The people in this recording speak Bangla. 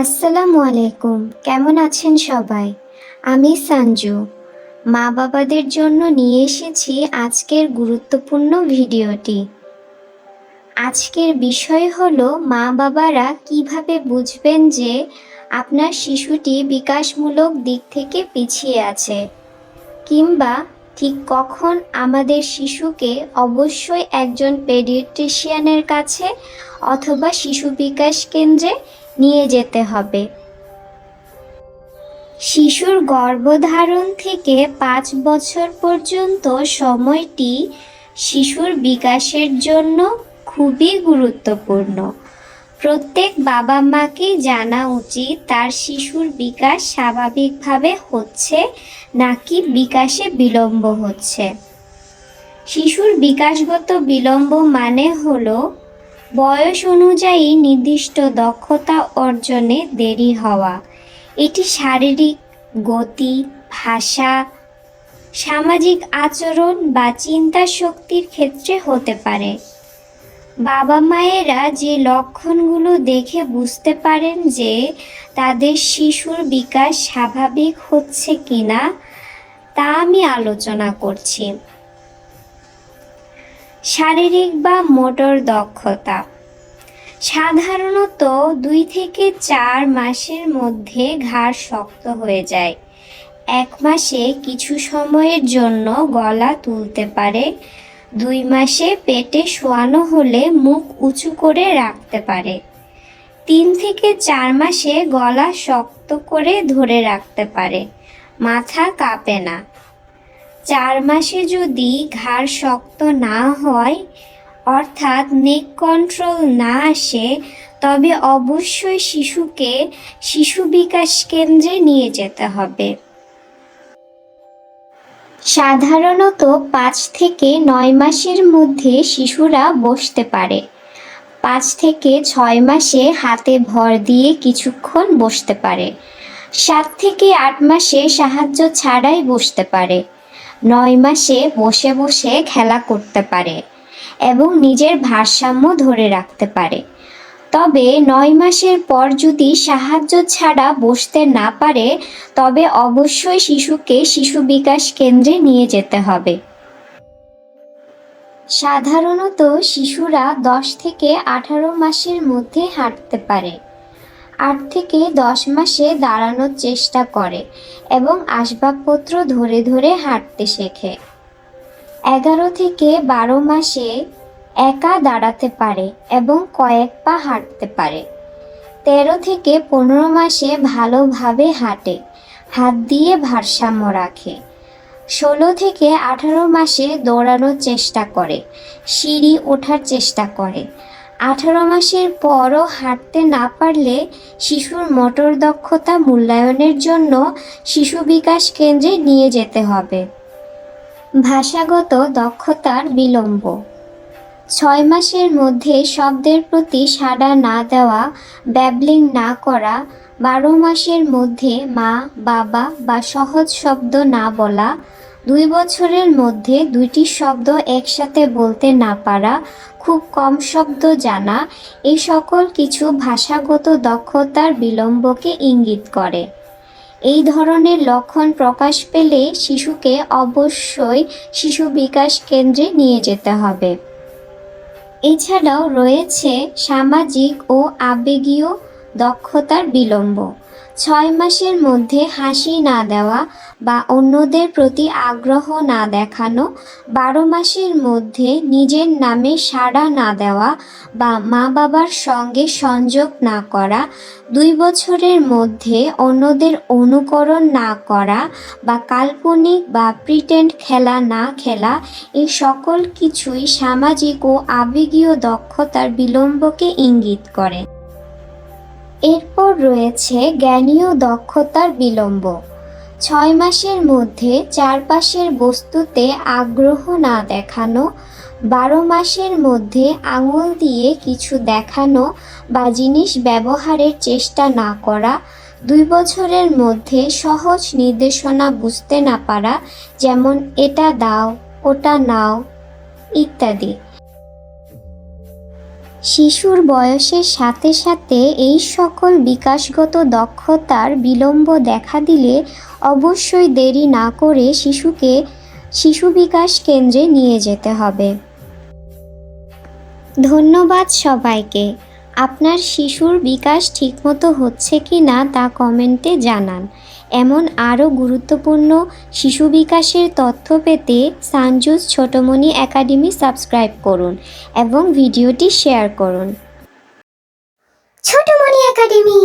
আসসালামু আলাইকুম। কেমন আছেন সবাই? আমি সঞ্জু। মা বাবাদের জন্য নিয়ে এসেছি আজকের গুরুত্বপূর্ণ ভিডিওটি। আজকের বিষয় হলো মা বাবারা কিভাবে বুঝবেন যে আপনার শিশুটি বিকাশমূলক দিক থেকে পিছিয়ে আছে, কিংবা ঠিক কখন আমাদের শিশুকে অবশ্যই একজন পেডিয়াট্রিশিয়ানের কাছে অথবা শিশু বিকাশ কেন্দ্রে নিয়ে যেতে হবে। শিশুর গর্ভধারণ থেকে 5 বছর পর্যন্ত সময়টি শিশুর বিকাশের জন্য খুবই গুরুত্বপূর্ণ। প্রত্যেক বাবা মাকেই জানা উচিত তার শিশুর বিকাশ স্বাভাবিকভাবে হচ্ছে নাকি বিকাশে বিলম্ব হচ্ছে। শিশুর বিকাশগত বিলম্ব মানে হলো বয়স অনুযায়ী নির্দিষ্ট দক্ষতা অর্জনে দেরি হওয়া। এটি শারীরিক গতি, ভাষা, সামাজিক আচরণ বা চিন্তা শক্তির ক্ষেত্রে হতে পারে। বাবা মায়েরা যে লক্ষণগুলো দেখে বুঝতে পারেন যে তাদের শিশুর বিকাশ স্বাভাবিক হচ্ছে কিনা তা আমি আলোচনা করছি। শারীরিক বা মোটর দক্ষতা সাধারণত 2 থেকে 4 মাসের মধ্যে ঘাড় শক্ত হয়ে যায়। 1 মাসে কিছু সময়ের জন্য গলা তুলতে পারে। 2 মাসে পেটে শোয়ানো হলে মুখ উঁচু করে রাখতে পারে। 3 থেকে 4 মাসে গলা শক্ত করে ধরে রাখতে পারে, মাথা কাঁপে না। 4 মাসে যদি ঘাড় শক্ত না হয়, অর্থাৎ নেক কন্ট্রোল না আসে, তবে অবশ্যই শিশুকে শিশু বিকাশ কেন্দ্রে নিয়ে যেতে হবে। সাধারণত 5 থেকে 9 মাসের মধ্যে শিশুরা বসতে পারে। 5 থেকে 6 মাসে হাতে ভর দিয়ে কিছুক্ষণ বসতে পারে। 7 থেকে 8 মাসে সাহায্য ছাড়াই বসতে পারে। 9 মাসে বসে বসে খেলা করতে পারে এবং নিজের ভারসাম্য ধরে রাখতে পারে। তবে 9 মাসের পর যদি সাহায্য ছাড়া বসতে না পারে, তবে অবশ্যই শিশুকে শিশু বিকাশ কেন্দ্রে নিয়ে যেতে হবে। সাধারণত শিশুরা 10 থেকে 18 মাসের মধ্যে হাঁটতে পারে। 8 থেকে 10 মাসে দাঁড়ানোর চেষ্টা করে এবং আসবাবপত্র ধরে ধরে হাঁটতে শেখে। 11 থেকে 12 মাসে একা দাঁড়াতে পারে এবং কয়েক পা হাঁটতে পারে। 13 থেকে 15 মাসে ভালোভাবে হাঁটে, হাত দিয়ে ভারসাম্য রাখে। 16 থেকে 18 মাসে দৌড়ানোর চেষ্টা করে, সিঁড়ি ওঠার চেষ্টা করে। 18 মাসের পরও হাঁটতে না পারলে শিশুর মোটর দক্ষতা মূল্যায়নের জন্য শিশু বিকাশ কেন্দ্রে নিয়ে যেতে হবে। ভাষাগত দক্ষতার বিলম্ব 6 মাসের মধ্যে শব্দের প্রতি সাড়া না দেওয়া, ব্যাবলিং না করা, 12 মাসের মধ্যে মা, বাবা বা সহজ শব্দ না বলা, 2 বছরের মধ্যে 2টি শব্দ একসাথে বলতে না পারা, খুব কম শব্দ জানা, এই সকল কিছু ভাষাগত দক্ষতার বিলম্বকে ইঙ্গিত করে। এই ধরনের লক্ষণ প্রকাশ পেলে শিশুকে অবশ্যই শিশু বিকাশ কেন্দ্রে নিয়ে যেতে হবে। এছাড়াও রয়েছে সামাজিক ও আবেগীয় দক্ষতার বিলম্ব। 6 মাসের মধ্যে হাসি না দেওয়া বা অন্যদের প্রতি আগ্রহ না দেখানো, 12 মাসের মধ্যে নিজের নামে সাড়া না দেওয়া বা মা বাবার সঙ্গে সংযোগ না করা, 2 বছরের মধ্যে অন্যদের অনুকরণ না করা বা কাল্পনিক বা প্রিটেন্ড খেলা না খেলা, এই সকল কিছুই সামাজিক ও আবেগীয় দক্ষতার বিলম্বকে ইঙ্গিত করে। এরপর রয়েছে জ্ঞানীয় দক্ষতার বিলম্ব। 6 মাসের মধ্যে চারপাশের বস্তুতে আগ্রহ না দেখানো, 12 মাসের মধ্যে আঙুল দিয়ে কিছু দেখানো বা জিনিস ব্যবহারের চেষ্টা না করা, 2 বছরের মধ্যে সহজ নির্দেশনা বুঝতে না পারা, যেমন এটা দাও, ওটা নাও ইত্যাদি। শিশুর বয়সের সাথে সাথে এই সকল বিকাশগত দক্ষতার বিলম্ব দেখা দিলে অবশ্যই দেরি না করে শিশুকে শিশু বিকাশ কেন্দ্রে নিয়ে যেতে হবে। ধন্যবাদ সবাইকে। আপনার শিশুর বিকাশ ঠিকমতো হচ্ছে কি না তা কমেন্টে জানান। এমন আরও গুরুত্বপূর্ণ শিশু বিকাশের তথ্য পেতে সানজুস ছোটমণি একাডেমি সাবস্ক্রাইব করুন এবং ভিডিওটি শেয়ার করুন। ছোটমণি একাডেমি।